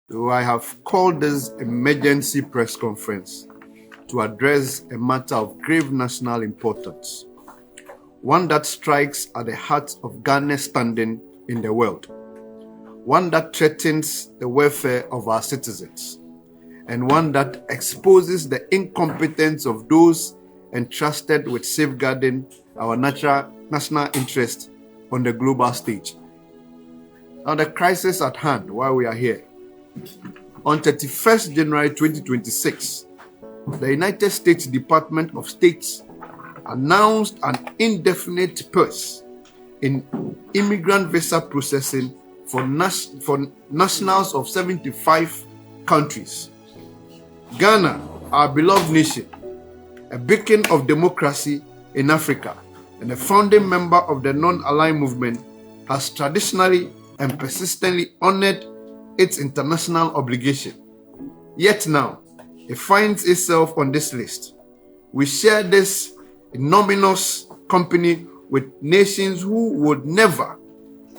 So I have called this emergency press conference to address a matter of grave national importance, one that strikes at the heart of Ghana's standing in the world, one that threatens the welfare of our citizens, and one that exposes the incompetence of those entrusted with safeguarding our national interest on the global stage. Now, the crisis at hand while we are here. On 31st January 2026, the United States Department of State announced an indefinite pause in immigrant visa processing for nationals of 75 countries. Ghana, our beloved nation, a beacon of democracy in Africa and a founding member of the non-aligned movement, has traditionally and persistently honored its international obligation. Yet now, it finds itself on this list. We share this ignominious company with nations who would never,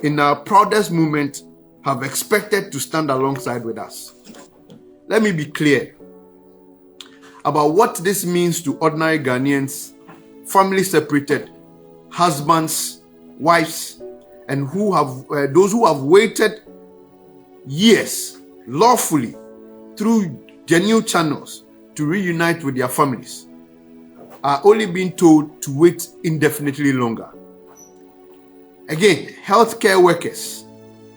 in our proudest moment, have expected to stand alongside with us. Let me be clear about what this means to ordinary Ghanaians, family separated, husbands, wives, and those who have waited years lawfully through genuine channels to reunite with their families are only being told to wait indefinitely longer. Again, healthcare workers,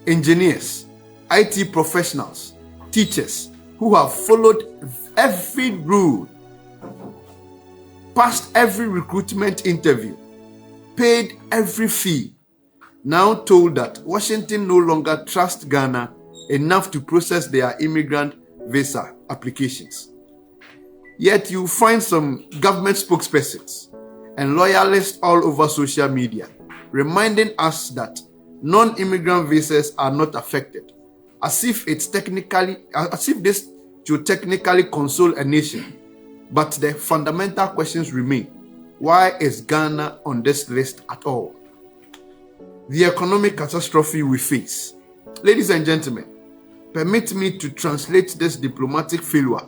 engineers, IT professionals, teachers who have followed every rule, passed every recruitment interview, paid every fee, now told that Washington no longer trusts Ghana enough to process their immigrant visa applications. Yet you find some government spokespersons and loyalists all over social media reminding us that non-immigrant visas are not affected, as if this should technically console a nation. But the fundamental questions remain. Why is Ghana on this list at all? The economic catastrophe we face. Ladies and gentlemen, permit me to translate this diplomatic failure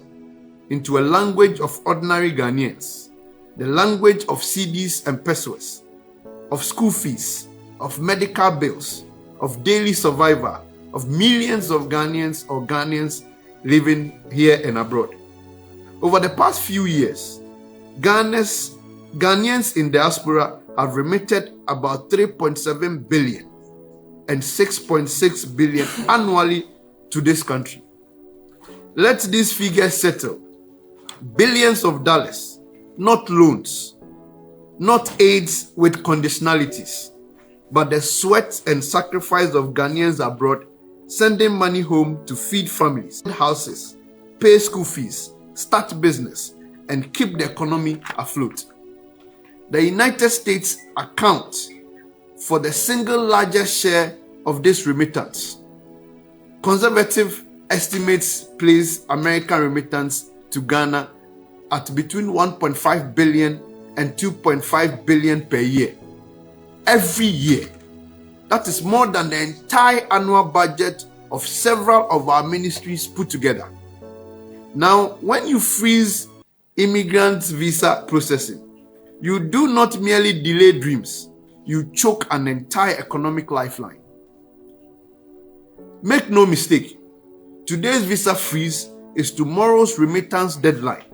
into a language of ordinary Ghanaians, the language of cedis and pesos, of school fees, of medical bills, of daily survival, of millions of Ghanaians or Ghanaians living here and abroad. Over the past few years, Ghanaians in diaspora have remitted about 3.7 billion and 6.6 billion annually to this country. Let these figures settle. Billions of dollars, not loans, not aids with conditionalities, but the sweat and sacrifice of Ghanaians abroad, sending money home to feed families, houses, pay school fees, start business, and keep the economy afloat. The United States accounts for the single largest share of this remittance. Conservative estimates place American remittance to Ghana at between 1.5 billion and 2.5 billion per year. Every year. That is more than the entire annual budget of several of our ministries put together. Now, when you freeze immigrant visa processing, you do not merely delay dreams, you choke an entire economic lifeline. Make no mistake, today's visa freeze is tomorrow's remittance deadline.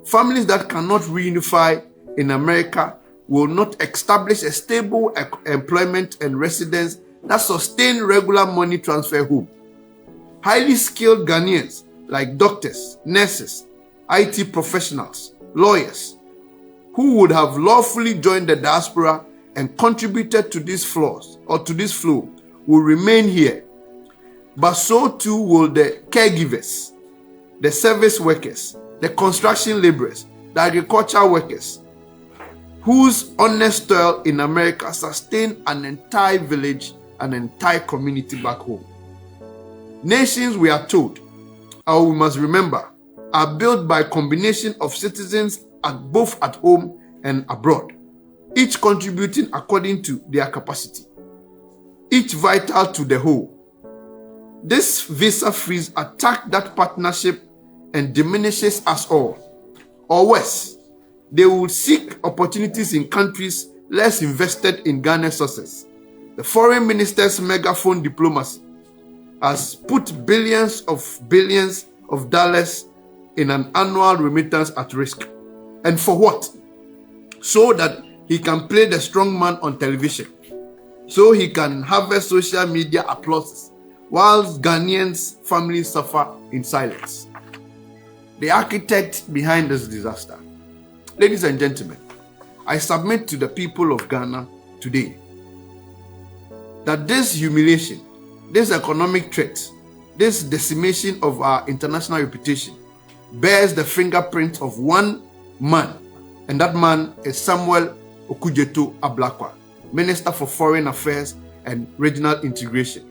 Families that cannot reunify in America will not establish a stable employment and residence that sustain regular money transfer home. Highly skilled Ghanaians like doctors, nurses, IT professionals, lawyers, who would have lawfully joined the diaspora and contributed to this flow, will remain here. But so too will the caregivers, the service workers, the construction laborers, the agricultural workers, whose honest toil in America sustain an entire village, an entire community back home. Nations, we are told, or we must remember, are built by a combination of citizens both at home and abroad, each contributing according to their capacity, each vital to the whole. This visa freeze attacks that partnership and diminishes us all. Or worse, they will seek opportunities in countries less invested in Ghana's success. The foreign minister's megaphone diplomacy has put billions of dollars in an annual remittance at risk. And for what? So that he can play the strong man on television. So he can harvest social media applause whilst Ghanaians' families suffer in silence. The architect behind this disaster. Ladies and gentlemen, I submit to the people of Ghana today that this humiliation, this economic threat, this decimation of our international reputation bears the fingerprint of one man, and that man is Samuel Okudzeto Ablakwa, Minister for Foreign Affairs and Regional Integration.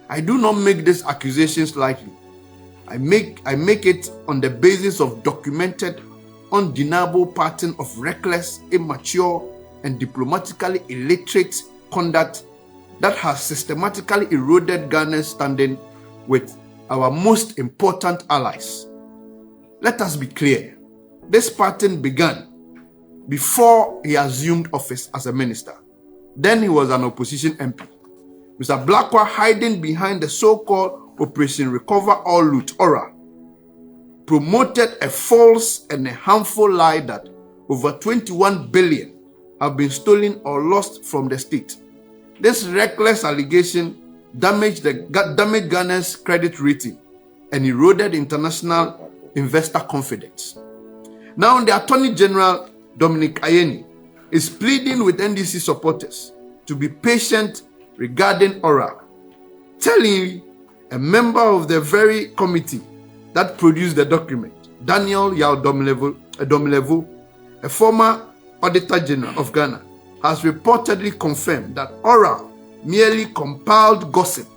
I do not make these accusations lightly. I make it on the basis of documented, undeniable pattern of reckless, immature, and diplomatically illiterate conduct that has systematically eroded Ghana's standing with our most important allies. Let us be clear. This pattern began before he assumed office as a minister. Then he was an opposition MP. Mr. Blackwell, hiding behind the so-called Operation Recover All Loot, ORA, promoted a false and a harmful lie that over 21 billion have been stolen or lost from the state. This reckless allegation damaged Ghana's credit rating and eroded international investor confidence. Now, the Attorney General, Dominic Ayeni, is pleading with NDC supporters to be patient regarding ORA, telling a member of the very committee that produced the document, Daniel Yaw-Domilevo, a former Auditor General of Ghana, has reportedly confirmed that ORA merely compiled gossip,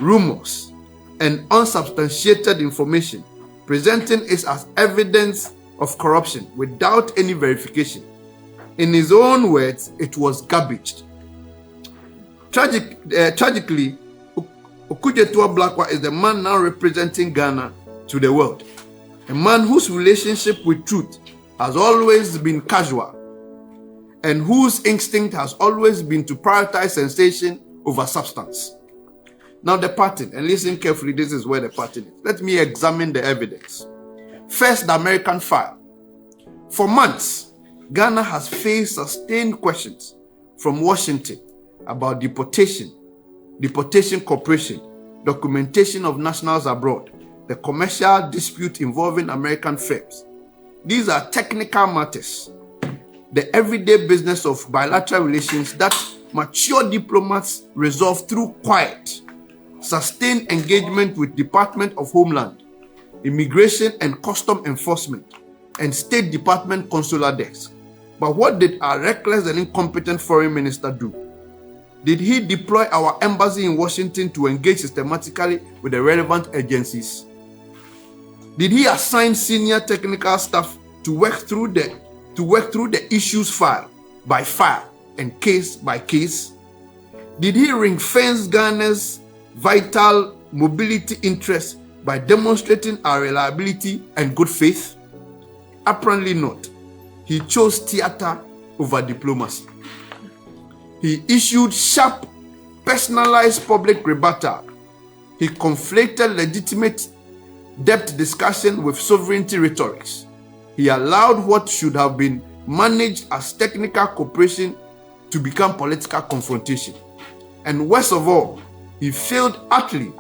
rumors, and unsubstantiated information, presenting it as evidence of corruption without any verification. In his own words, it was garbage. Tragically, Okudzeto Ablakwa is the man now representing Ghana to the world, a man whose relationship with truth has always been casual and whose instinct has always been to prioritize sensation over substance. Now the pattern, and listen carefully, this is where the pattern is. Let me examine the evidence. First, the American file. For months, Ghana has faced sustained questions from Washington about deportation cooperation, documentation of nationals abroad, the commercial dispute involving American firms. These are technical matters, the everyday business of bilateral relations that mature diplomats resolve through quiet, sustained engagement with Department of Homeland, Immigration and Custom Enforcement, and State Department consular desks. But what did our reckless and incompetent foreign minister do? Did he deploy our embassy in Washington to engage systematically with the relevant agencies? Did he assign senior technical staff to work through the issues file by file and case by case? Did he ring-fence Ghana's vital mobility interests by demonstrating our reliability and good faith? Apparently not. He chose theater over diplomacy. He issued sharp, personalized public rebuttal. He conflated legitimate debt discussion with sovereignty rhetorics. He allowed what should have been managed as technical cooperation to become political confrontation. And worst of all, he failed utterly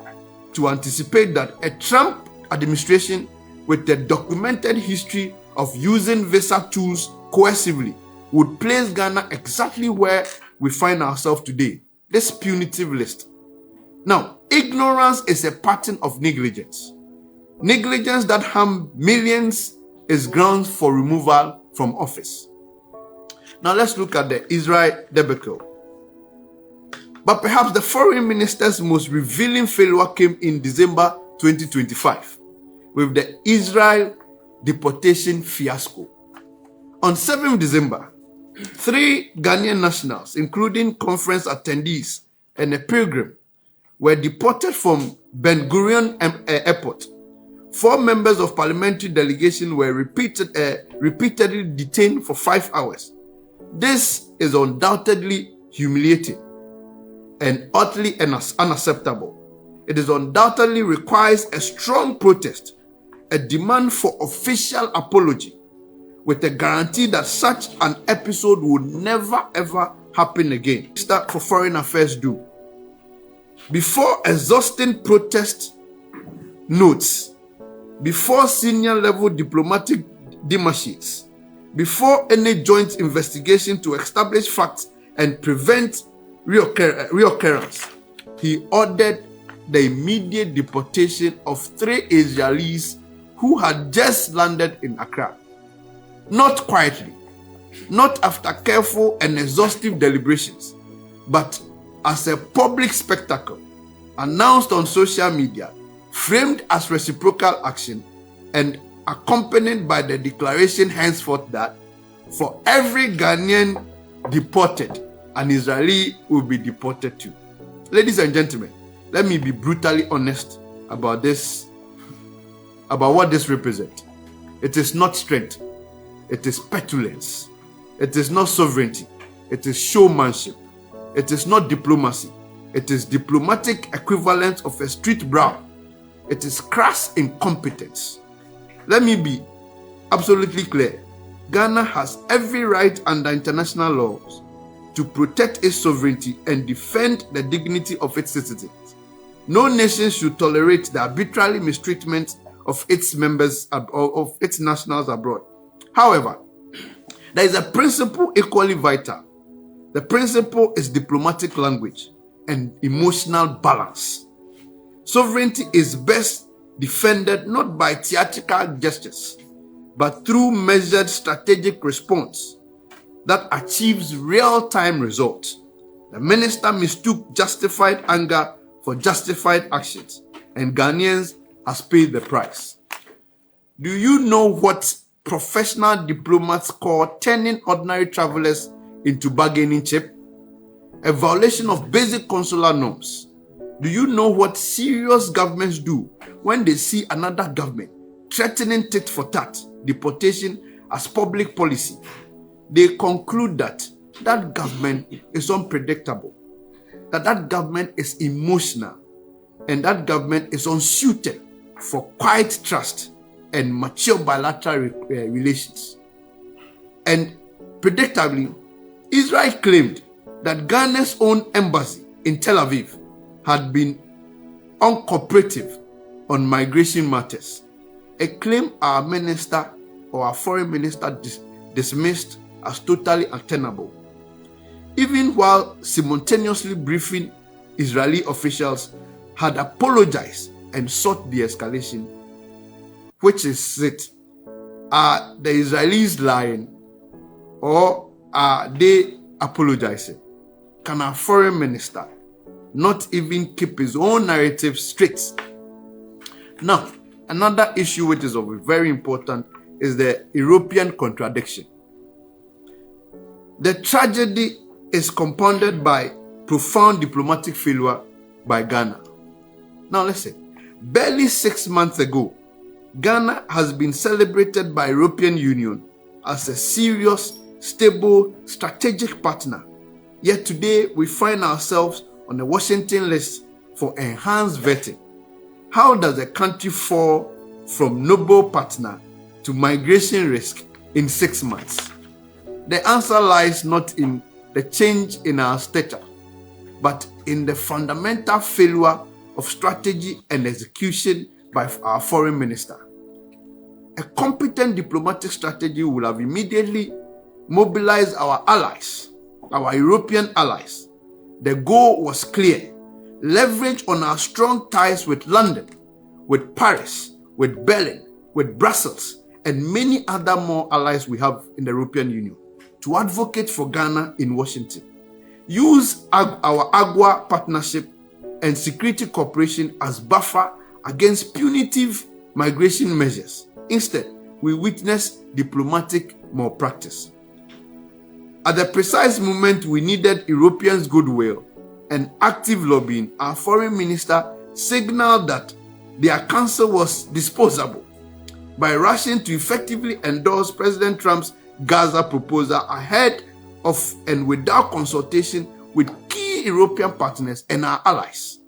to anticipate that a Trump administration with a documented history of using visa tools coercively would place Ghana exactly where we find ourselves today, this punitive list. Now, ignorance is a pattern of negligence. Negligence that harms millions is grounds for removal from office. Now let's look at the Israel debacle. But perhaps the foreign minister's most revealing failure came in December 2025 with the Israel deportation fiasco. On 7th December, 3 Ghanaian nationals, including conference attendees and a pilgrim, were deported from Ben Gurion Airport. 4 members of parliamentary delegation were repeatedly detained for 5 hours. This is undoubtedly humiliating and utterly unacceptable. It is undoubtedly requires a strong protest, a demand for official apology, with a guarantee that such an episode would never ever happen again. Minister for Foreign Affairs do. Before exhausting protest notes, before senior level diplomatic demarches, before any joint investigation to establish facts and prevent reoccurrence, he ordered the immediate deportation of 3 Israelis who had just landed in Accra. Not quietly, not after careful and exhaustive deliberations, but as a public spectacle, announced on social media, framed as reciprocal action, and accompanied by the declaration henceforth that for every Ghanaian deported, an Israeli will be deported too. Ladies and gentlemen, let me be brutally honest about what this represents. It is not strength. It is petulance. It is not sovereignty. It is showmanship. It is not diplomacy. It is diplomatic equivalent of a street brawl. It is crass incompetence. Let me be absolutely clear. Ghana has every right under international laws to protect its sovereignty and defend the dignity of its citizens. No nation should tolerate the arbitrary mistreatment of its members of its nationals abroad. However, there is a principle equally vital. The principle is diplomatic language and emotional balance. Sovereignty is best defended not by theatrical gestures, but through measured strategic response that achieves real-time results. The minister mistook justified anger for justified actions, and Ghanaians has paid the price. Do you know what professional diplomats call turning ordinary travelers into bargaining chip? A violation of basic consular norms. Do you know what serious governments do when they see another government threatening tit for tat deportation as public policy? They conclude that that government is unpredictable, that government is emotional, and that government is unsuited for quiet trust and mature bilateral relations. And predictably, Israel claimed that Ghana's own embassy in Tel Aviv had been uncooperative on migration matters, a claim our minister or our foreign minister dismissed as totally untenable, even while simultaneously briefing Israeli officials had apologized and sought de-escalation. Which is it? Are the Israelis lying or are they apologizing? Can our foreign minister not even keep his own narrative straight? Now, another issue which is very important is the European contradiction. The tragedy is compounded by profound diplomatic failure by Ghana. Now listen, barely 6 months ago, Ghana has been celebrated by European Union as a serious, stable, strategic partner. Yet today we find ourselves on the Washington list for enhanced vetting. How does a country fall from noble partner to migration risk in 6 months? The answer lies not in the change in our stature, but in the fundamental failure of strategy and execution by our foreign minister. A competent diplomatic strategy would have immediately mobilized our allies, our European allies. The goal was clear: leverage on our strong ties with London, with Paris, with Berlin, with Brussels, and many other more allies we have in the European Union to advocate for Ghana in Washington. Use our AGUA partnership and security cooperation as buffer against punitive migration measures. Instead, we witness diplomatic malpractice. At the precise moment we needed Europeans' goodwill, and active lobbying, our foreign minister signaled that their counsel was disposable by rushing to effectively endorse President Trump's Gaza proposal ahead of and without consultation with key European partners and our allies.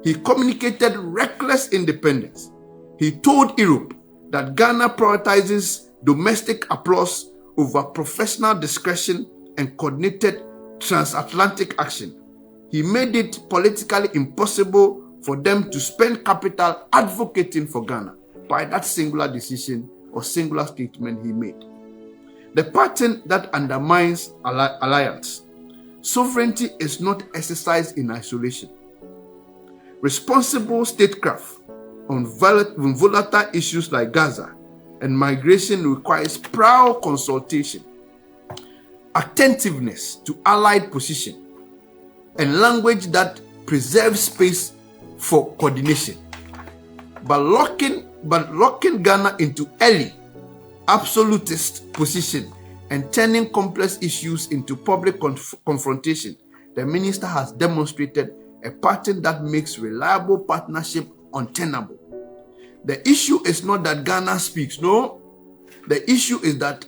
He communicated reckless independence. He told Europe that Ghana prioritizes domestic applause over professional discretion and coordinated transatlantic action. He made it politically impossible for them to spend capital advocating for Ghana by that singular decision or singular statement he made. The pattern that undermines alliance. Sovereignty is not exercised in isolation. Responsible statecraft on volatile issues like Gaza and migration requires prior consultation, attentiveness to allied position, and language that preserves space for coordination. But locking Ghana into early absolutist position and turning complex issues into public confrontation, the minister has demonstrated a pattern that makes reliable partnership untenable. The issue is not that Ghana speaks, no. The issue is that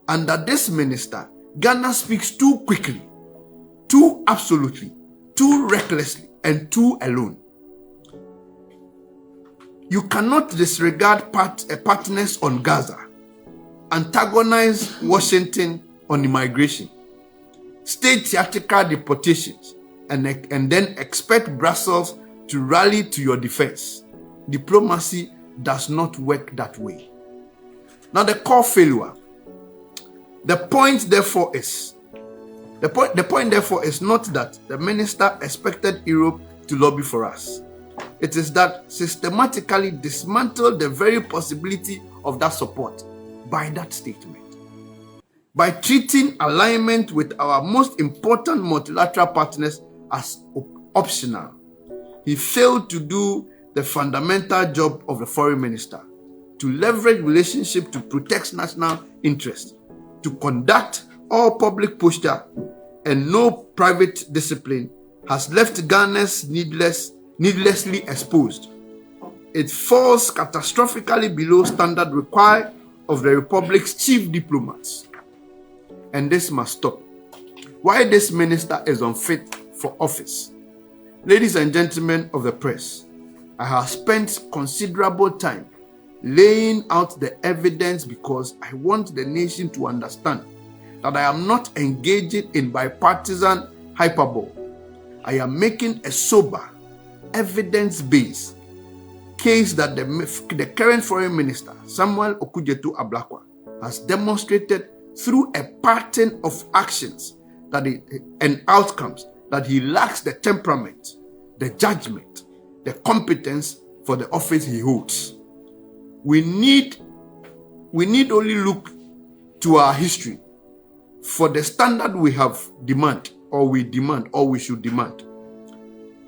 under this minister, Ghana speaks too quickly, too absolutely, too recklessly, and too alone. You cannot disregard partners on Gaza, antagonize Washington on immigration, stage theatrical deportations, and then expect Brussels to rally to your defense. Diplomacy does not work that way. Now the core failure. The point therefore is not that the minister expected Europe to lobby for us. It is that systematically dismantled the very possibility of that support by that statement. By treating alignment with our most important multilateral partners as optional, he failed to do the fundamental job of the foreign minister, to leverage relationship to protect national interests, to conduct all public posture and no private discipline, has left Ghana's needlessly exposed. It falls catastrophically below standard required of the Republic's chief diplomats. And this must stop. Why this minister is unfit for office? Ladies and gentlemen of the press, I have spent considerable time laying out the evidence because I want the nation to understand that I am not engaging in bipartisan hyperbole. I am making a sober, evidence-based case that the current foreign minister, Samuel Okudzeto-Ablakwa, has demonstrated through a pattern of actions and outcomes that he lacks the temperament, the judgment, the competence for the office he holds. We need only look to our history for the standard we should demand.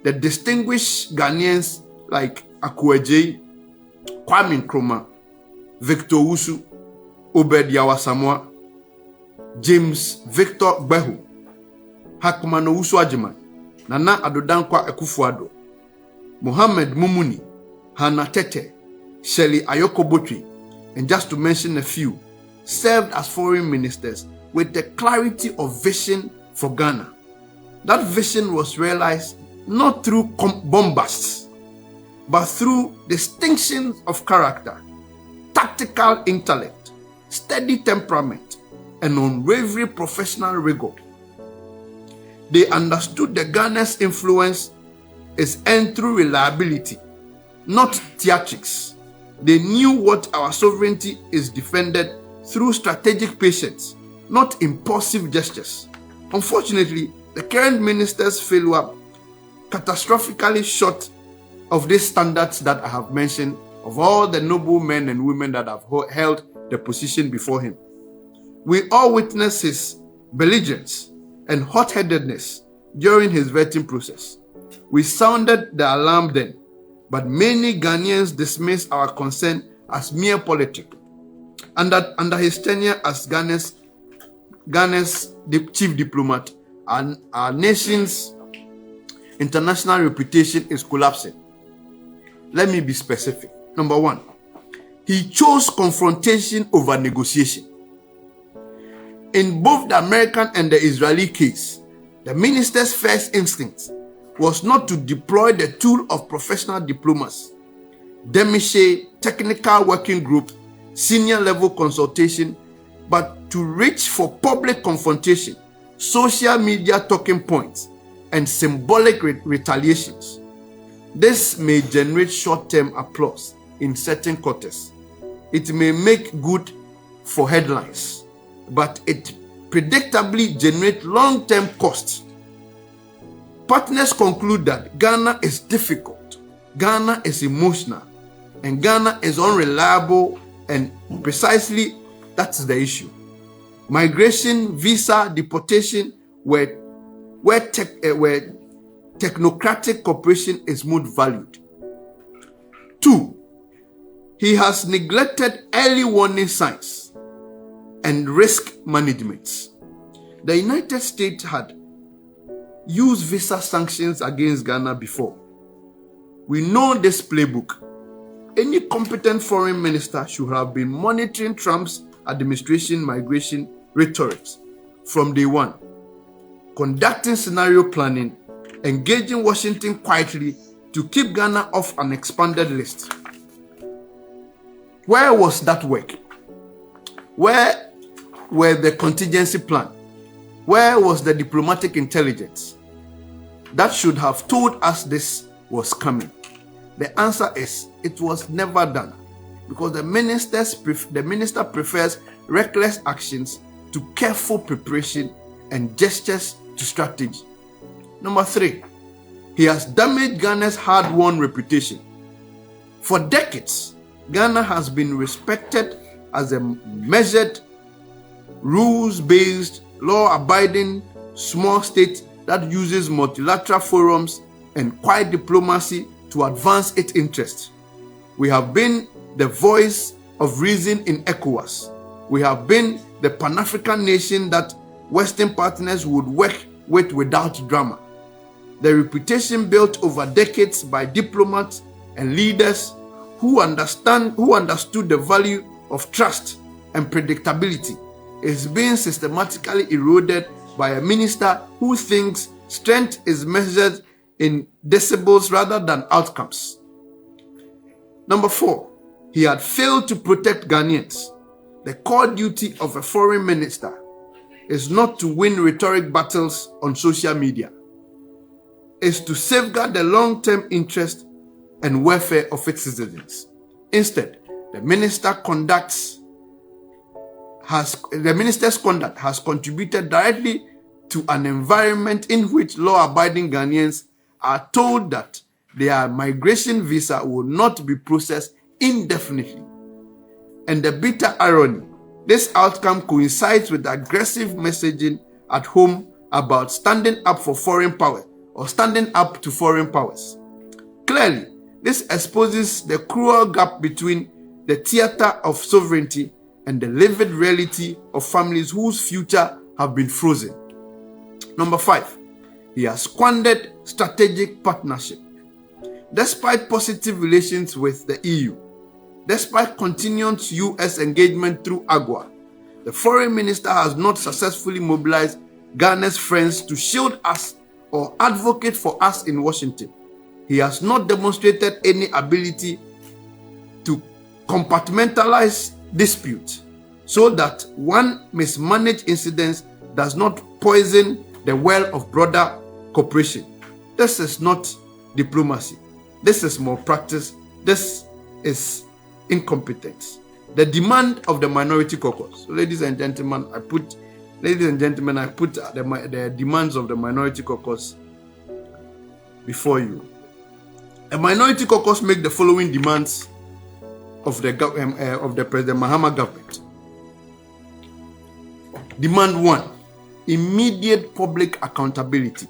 The distinguished Ghanaians like Akuaje, Kwame Nkrumah, Victor Usu, Obed Yawasamoa, James Victor Gbehu, Hakmano Usu Ajiman, Nana Adodankwa Akufo-Addo, Mohamed Mumuni, Hannah Tete, Shelley Ayoko Botwe, and just to mention a few, served as foreign ministers with the clarity of vision for Ghana. That vision was realized not through bombasts, but through distinctions of character, tactical intellect, steady temperament, and unwavering professional rigor. They understood that Ghana's influence is earned through reliability, not theatrics. They knew what our sovereignty is defended through strategic patience, not impulsive gestures. Unfortunately, the current minister's failure catastrophically short of these standards that I have mentioned of all the noble men and women that have held the position before him. We all witnessed his belligerence and hot-headedness during his vetting process. We sounded the alarm then, but many Ghanaians dismissed our concern as mere politics. Under his tenure as Ghana's chief diplomat, our nation's international reputation is collapsing. Let me be specific. Number one, he chose confrontation over negotiation. In both the American and the Israeli case, the minister's first instinct was not to deploy the tool of professional diplomacy, demiche, technical working group, senior level consultation, but to reach for public confrontation, social media talking points, and symbolic retaliations. This may generate short-term applause in certain quarters. It may make good for headlines, but it predictably generates long-term costs. Partners conclude that Ghana is difficult, Ghana is emotional, and Ghana is unreliable, and precisely that's the issue. Migration, visa, deportation, where technocratic cooperation is most valued. 2, he has neglected early warning signs and risk management. The United States had used visa sanctions against Ghana before. We know this playbook. Any competent foreign minister should have been monitoring Trump's administration migration rhetoric from day one, conducting scenario planning, engaging Washington quietly to keep Ghana off an expanded list. Where was that work? Where were the contingency plan? Where was the diplomatic intelligence that should have told us this was coming? The answer is it was never done, because the minister prefers reckless actions to careful preparation and gestures to strategy. Number 3, he has damaged Ghana's hard-won reputation. For decades, Ghana has been respected as a measured, rules-based, law-abiding small state that uses multilateral forums and quiet diplomacy to advance its interests. We have been the voice of reason in ECOWAS. We have been the Pan-African nation that Western partners would work with without drama. The reputation built over decades by diplomats and leaders who understood the value of trust and predictability is being systematically eroded by a minister who thinks strength is measured in decibels rather than outcomes. Number 4, he had failed to protect Ghanaians. The core duty of a foreign minister is not to win rhetoric battles on social media. It's to safeguard the long-term interest and welfare of its citizens. Instead, the minister's conduct has contributed directly to an environment in which law-abiding Ghanaians are told that their migration visa will not be processed indefinitely. And the bitter irony, this outcome coincides with aggressive messaging at home about standing up for foreign power or standing up to foreign powers. Clearly, this exposes the cruel gap between the theater of sovereignty and the lived reality of families whose future have been frozen. Number 5, he has squandered strategic partnership. Despite positive relations with the EU, despite continuous US engagement through AGUA, the foreign minister has not successfully mobilized Ghana's friends to shield us or advocate for us in Washington. He has not demonstrated any ability to compartmentalize disputes so that one mismanaged incident does not poison the well of broader cooperation. This is not diplomacy. This is malpractice. This is incompetence. The demand of the Minority Caucus. So, ladies and gentlemen, I put the demands of the Minority Caucus before you. A Minority Caucus make the following demands of the President Mahama government. Demand 1, immediate public accountability.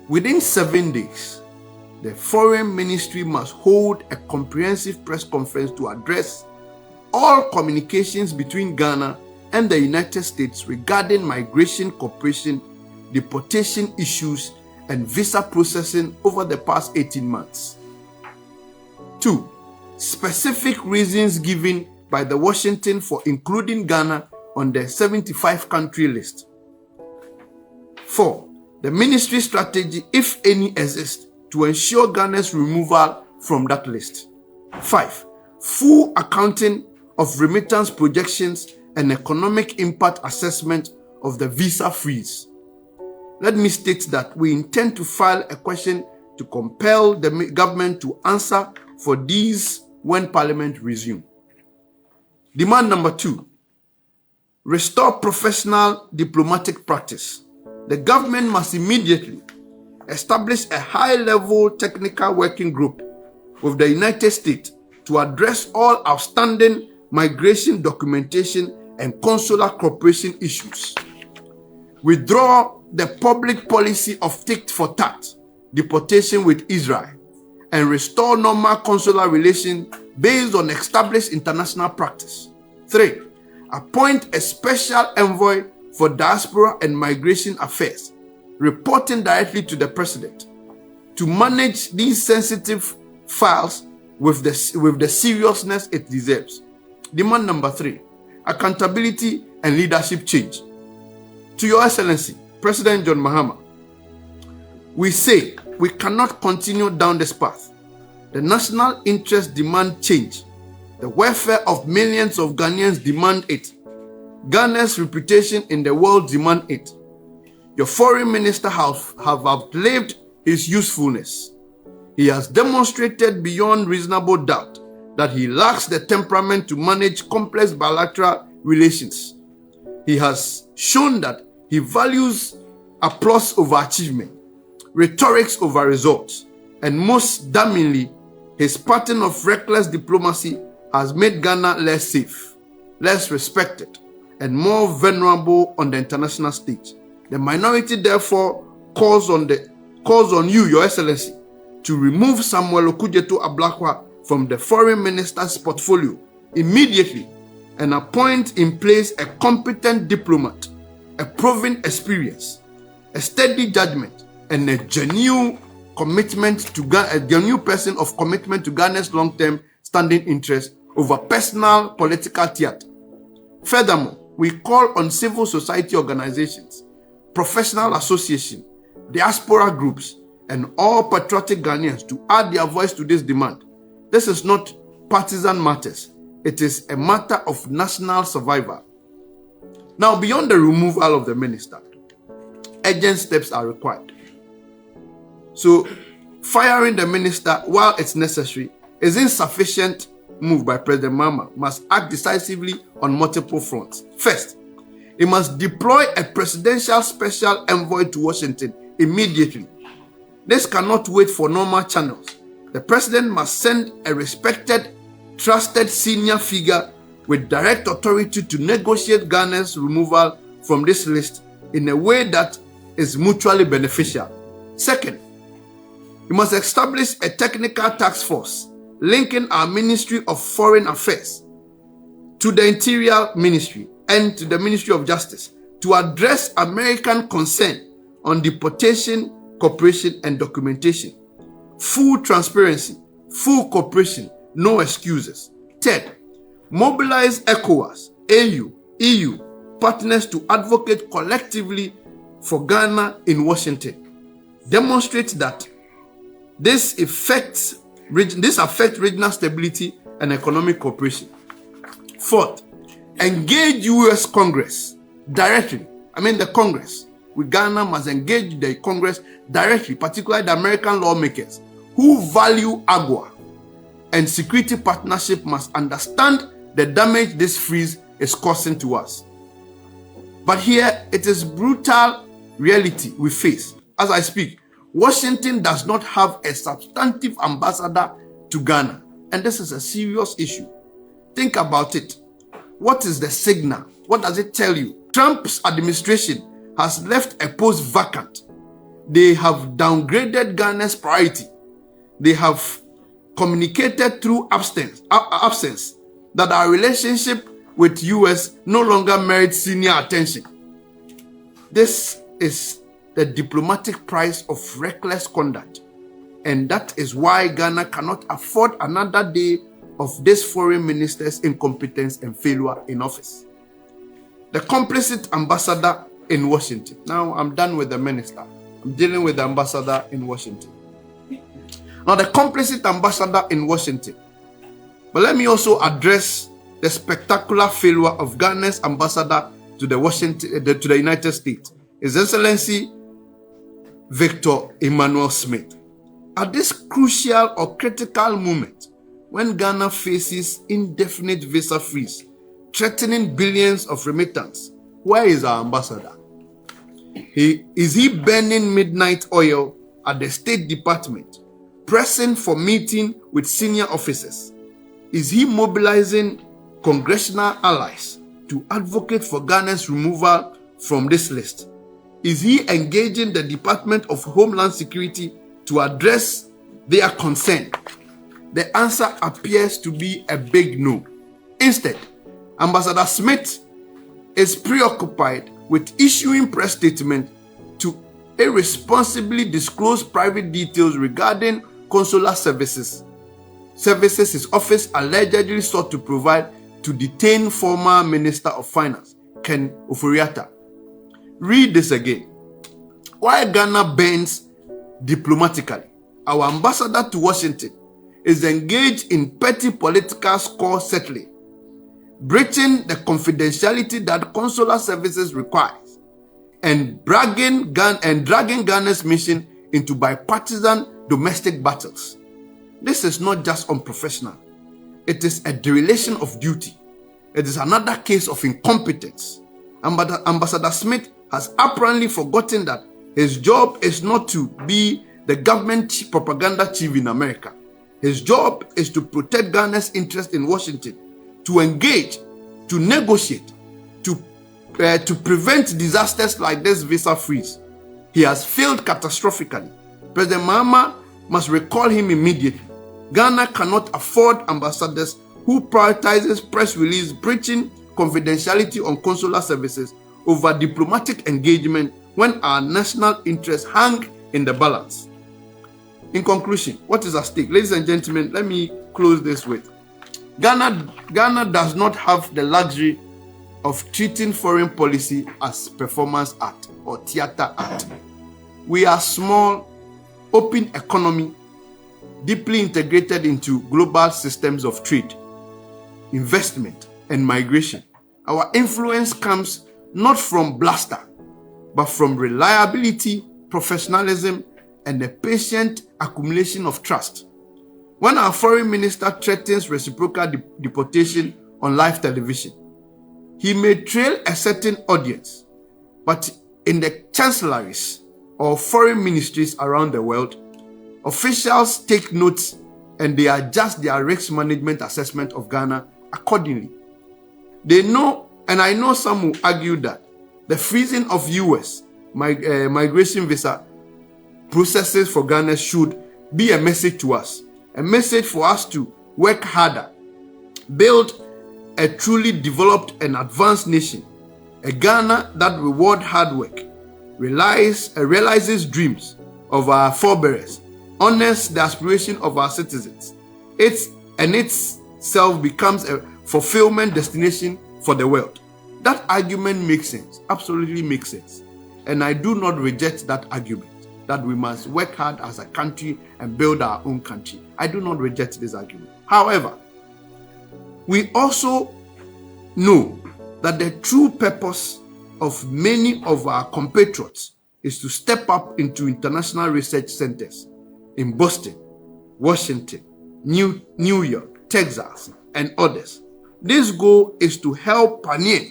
Within 7 days, the Foreign Ministry must hold a comprehensive press conference to address all communications between Ghana and the United States regarding migration cooperation, deportation issues, and visa processing over the past 18 months. 2. Specific reasons given by the Washington for including Ghana on the 75-country list. 4. The ministry strategy, if any, exists to ensure Ghana's removal from that list. 5. Full accounting of remittance projections and economic impact assessment of the visa freeze. Let me state that we intend to file a question to compel the government to answer for these when Parliament resumes. Demand number 2. Restore professional diplomatic practice. The government must immediately establish a high-level technical working group with the United States to address all outstanding migration documentation and consular cooperation issues. Withdraw the public policy of tit for tat deportation with Israel and restore normal consular relations based on established international practice. 3. Appoint a special envoy for diaspora and migration affairs, reporting directly to the president, to manage these sensitive files with the seriousness it deserves. Demand number 3. Accountability and leadership change. To Your Excellency, President John Mahama, we say we cannot continue down this path. The national interest demand change. The welfare of millions of Ghanaians demand it. Ghana's reputation in the world demand it. Your foreign minister have outlived his usefulness. He has demonstrated beyond reasonable doubt that he lacks the temperament to manage complex bilateral relations. He has shown that he values applause over achievement, rhetorics over results, and most damningly, his pattern of reckless diplomacy has made Ghana less safe, less respected, and more vulnerable on the international stage. The minority therefore calls on you, Your Excellency, to remove Samuel Okudzeto Ablakwa from the foreign minister's portfolio immediately and appoint in place a competent diplomat, a proven experience, a steady judgment, and a genuine person of commitment to Ghana's long-term standing interest over personal political theater. Furthermore, we call on civil society organizations, professional associations, diaspora groups, and all patriotic Ghanaians to add their voice to this demand. This is not partisan matters. It is a matter of national survival. Now, beyond the removal of the minister, urgent steps are required. So, firing the minister while it's necessary is insufficient move by President Mahama. Must act decisively on multiple fronts. First, he must deploy a presidential special envoy to Washington immediately. This cannot wait for normal channels. The president must send a respected, trusted senior figure with direct authority to negotiate Ghana's removal from this list in a way that is mutually beneficial. Second, we must establish a technical task force linking our Ministry of Foreign Affairs to the Interior Ministry and to the Ministry of Justice to address American concern on deportation, cooperation, and documentation. Full transparency, full cooperation, no excuses. Third, mobilize ECOWAS, AU, EU partners to advocate collectively for Ghana in Washington. Demonstrate that this affects regional stability and economic cooperation. Fourth, engage U.S. Congress directly. The Congress. Ghana must engage the Congress directly, particularly the American lawmakers who value AGUA and security partnership must understand the damage this freeze is causing to us. But here it is brutal reality we face. As I speak, Washington does not have a substantive ambassador to Ghana, and this is a serious issue. Think about it. What is the signal? What does it tell you? Trump's administration has left a post vacant. They have downgraded Ghana's priority. They have communicated through absence that our relationship with US no longer merits senior attention. This is the diplomatic price of reckless conduct. And that is why Ghana cannot afford another day of this foreign minister's incompetence and failure in office. The complicit ambassador in Washington. Now I'm done with the minister. I'm dealing with the ambassador in Washington. Now the complicit ambassador in Washington. But let me also address the spectacular failure of Ghana's ambassador to the United States, His Excellency Victor Emmanuel Smith. At this crucial or critical moment, when Ghana faces indefinite visa freeze, threatening billions of remittance, where is our ambassador? Is he burning midnight oil at the State Department, pressing for meeting with senior officers? Is he mobilizing congressional allies to advocate for Ghana's removal from this list? Is he engaging the Department of Homeland Security to address their concern? The answer appears to be a big no. Instead, Ambassador Smith is preoccupied with issuing press statements to irresponsibly disclose private details regarding consular services his office allegedly sought to provide to detain former Minister of Finance, Ken Ofori-Atta. Read this again. While Ghana bends diplomatically, our ambassador to Washington is engaged in petty political score settling, breaching the confidentiality that consular services requires, and dragging Ghana's mission into bipartisan domestic battles. This is not just unprofessional. It is a dereliction of duty. It is another case of incompetence. Ambassador Smith has apparently forgotten that his job is not to be the government propaganda chief in America. His job is to protect Ghana's interest in Washington, to engage, to negotiate, to prevent disasters like this visa freeze. He has failed catastrophically. President Mahama must recall him immediately. Ghana cannot afford ambassadors who prioritizes press release breaching confidentiality on consular services over diplomatic engagement when our national interests hang in the balance. In conclusion, what is at stake? Ladies and gentlemen, let me close this with Ghana does not have the luxury of treating foreign policy as performance art or theater art. We are small, open economy, deeply integrated into global systems of trade, investment, and migration. Our influence comes not from bluster, but from reliability, professionalism, and a patient accumulation of trust. When our foreign minister threatens reciprocal deportation on live television, he may trail a certain audience, but in the chancelleries or foreign ministries around the world, officials take notes and they adjust their risk management assessment of Ghana accordingly. They know, and I know some will argue that the freezing of US migration visa processes for Ghana should be a message to us, a message for us to work harder, build a truly developed and advanced nation, a Ghana that rewards hard work, realizes dreams of our forebears, honors the aspiration of our citizens. Itself becomes a fulfillment destination for the world. That argument makes sense, absolutely makes sense. And I do not reject that argument, that we must work hard as a country and build our own country. I do not reject this argument. However, we also know that the true purpose of many of our compatriots is to step up into international research centers in Boston, Washington, New York, Texas, and others. This goal is to help pioneer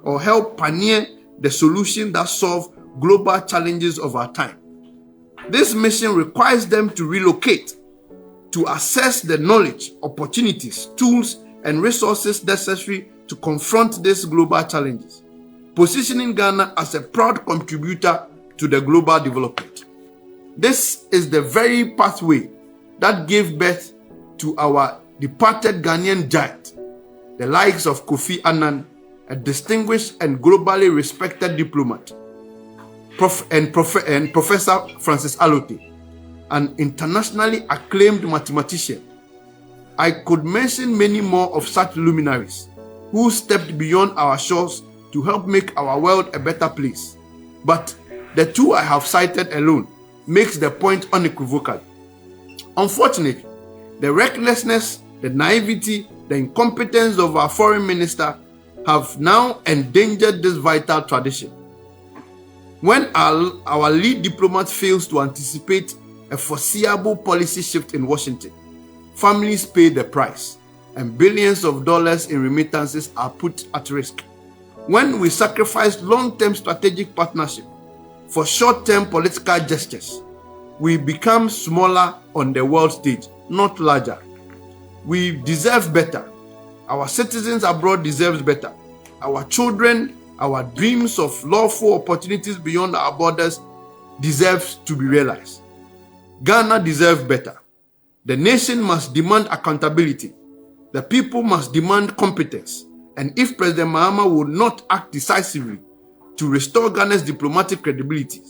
the solution that solve global challenges of our time. This mission requires them to relocate, to assess the knowledge, opportunities, tools, and resources necessary to confront these global challenges, positioning Ghana as a proud contributor to the global development. This is the very pathway that gave birth to our departed Ghanaian giant, the likes of Kofi Annan, a distinguished and globally respected diplomat. and Professor Francis Alote, an internationally acclaimed mathematician. I could mention many more of such luminaries who stepped beyond our shores to help make our world a better place. But the two I have cited alone makes the point unequivocally. Unfortunately, the recklessness, the naivety, the incompetence of our foreign minister have now endangered this vital tradition. When our lead diplomat fails to anticipate a foreseeable policy shift in Washington, families pay the price, and billions of dollars in remittances are put at risk. When we sacrifice long-term strategic partnership for short-term political gestures, we become smaller on the world stage, not larger. We deserve better. Our citizens abroad deserve better. Our children, our dreams of lawful opportunities beyond our borders deserve to be realized. Ghana deserves better. The nation must demand accountability. The people must demand competence. And if President Mahama would not act decisively to restore Ghana's diplomatic credibility,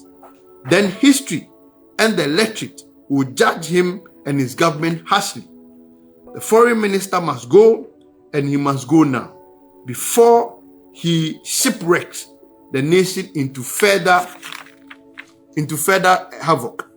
then history and the electorate will judge him and his government harshly. The foreign minister must go, and he must go now, before he shipwrecks the nation into further havoc.